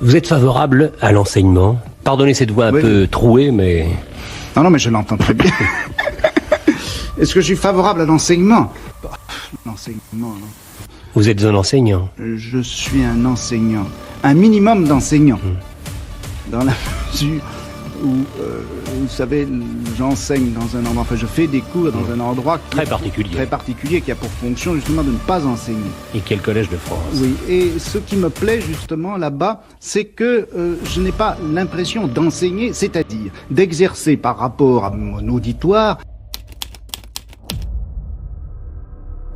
Vous êtes favorable à l'enseignement? Pardonnez cette voix un peu trouée, mais... Non, mais je l'entends très bien. Est-ce que je suis favorable à l'enseignement? L'enseignement, non. Vous êtes un enseignant? Je suis un enseignant. Un minimum d'enseignants. Dans la mesure où, vous savez, j'enseigne dans un endroit, enfin je fais des cours dans un endroit très particulier, qui a pour fonction justement de ne pas enseigner. Et quel collège de France? Oui, et ce qui me plaît justement là-bas, c'est que je n'ai pas l'impression d'enseigner, c'est-à-dire d'exercer par rapport à mon auditoire.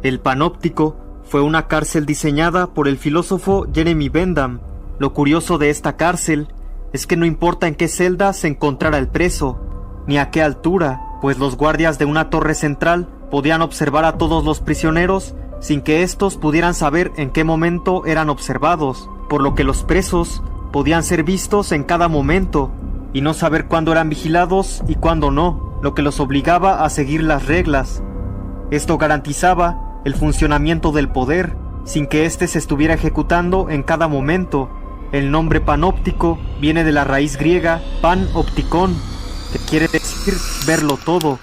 El Panóptico fue una cárcel diseñada por el filósofo Jeremy Bentham. Lo curioso de esta cárcel es que no importa en qué celda se encontrara el preso, ni a qué altura, pues los guardias de una torre central podían observar a todos los prisioneros sin que éstos pudieran saber en qué momento eran observados, por lo que los presos podían ser vistos en cada momento y no saber cuándo eran vigilados y cuándo no, lo que los obligaba a seguir las reglas. Esto garantizaba el funcionamiento del poder, sin que éste se estuviera ejecutando en cada momento. El nombre panóptico viene de la raíz griega panoptikon, que quiere decir verlo todo.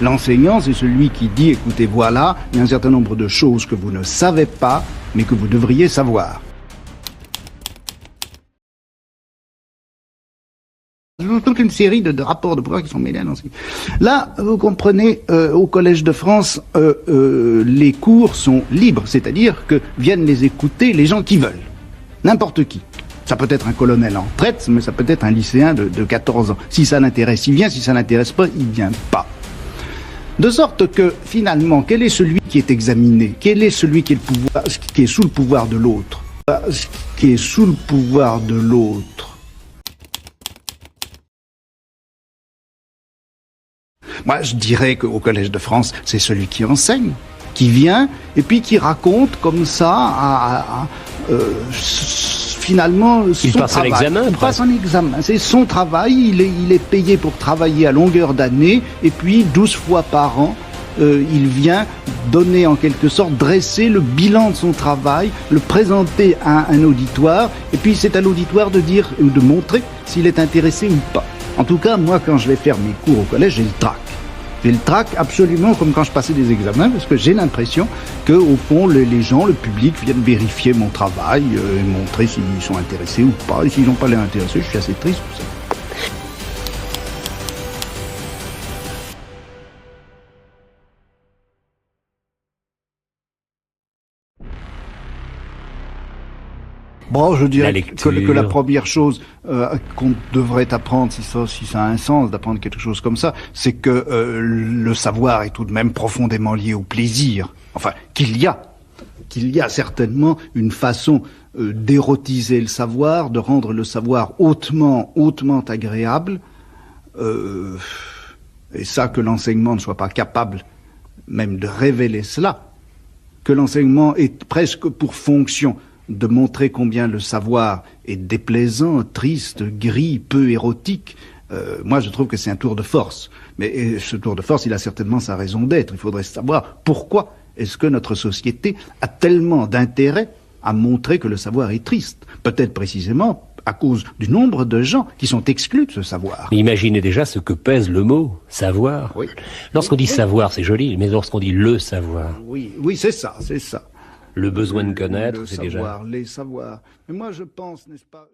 L'enseignant, c'est celui qui dit, écoutez, voilà, il y a un certain nombre de choses que vous ne savez pas, mais que vous devriez savoir. Toute une série de rapports de pouvoir qui sont mêlés à l'enseignement. Là, vous comprenez, au Collège de France, les cours sont libres, c'est-à-dire que viennent les écouter les gens qui veulent. N'importe qui. Ça peut être un colonel en retraite, mais ça peut être un lycéen de 14 ans. Si ça l'intéresse, il vient. Si ça l'intéresse pas, il vient pas. De sorte que, finalement, quel est celui qui est examiné? Quel est celui qui est sous le pouvoir de l'autre? Qui est sous le pouvoir de l'autre? Moi, je dirais qu'au Collège de France, c'est celui qui enseigne, qui vient et puis qui raconte comme ça, finalement, son il passe travail. Un examen. Il passe un examen. C'est son travail. Il est payé pour travailler à longueur d'année et puis 12 fois par an, il vient donner en quelque sorte, dresser le bilan de son travail, le présenter à un auditoire et puis c'est à l'auditoire de dire ou de montrer s'il est intéressé ou pas. En tout cas, moi, quand je vais faire mes cours au collège, j'ai le trac. J'ai le trac absolument comme quand je passais des examens, parce que j'ai l'impression que, au fond, les gens, le public viennent vérifier mon travail et montrer s'ils sont intéressés ou pas. Et s'ils n'ont pas l'air intéressés, je suis assez triste pour ça. Bon, je dirais que la première chose qu'on devrait apprendre, si ça a un sens d'apprendre quelque chose comme ça, c'est que le savoir est tout de même profondément lié au plaisir. Enfin, qu'il y a certainement une façon d'érotiser le savoir, de rendre le savoir hautement agréable, et ça, que l'enseignement ne soit pas capable même de révéler cela, que l'enseignement ait presque pour fonction de montrer combien le savoir est déplaisant, triste, gris, peu érotique. Moi, je trouve que c'est un tour de force. Mais ce tour de force, il a certainement sa raison d'être. Il faudrait savoir pourquoi est-ce que notre société a tellement d'intérêt à montrer que le savoir est triste. Peut-être précisément à cause du nombre de gens qui sont exclus de ce savoir. Imaginez déjà ce que pèse le mot « savoir ». Oui. Lorsqu'on dit « savoir », c'est joli, mais lorsqu'on dit « le savoir ». Oui, c'est ça. Le besoin de connaître, c'est déjà... Les savoirs. Mais moi, je pense, n'est-ce pas...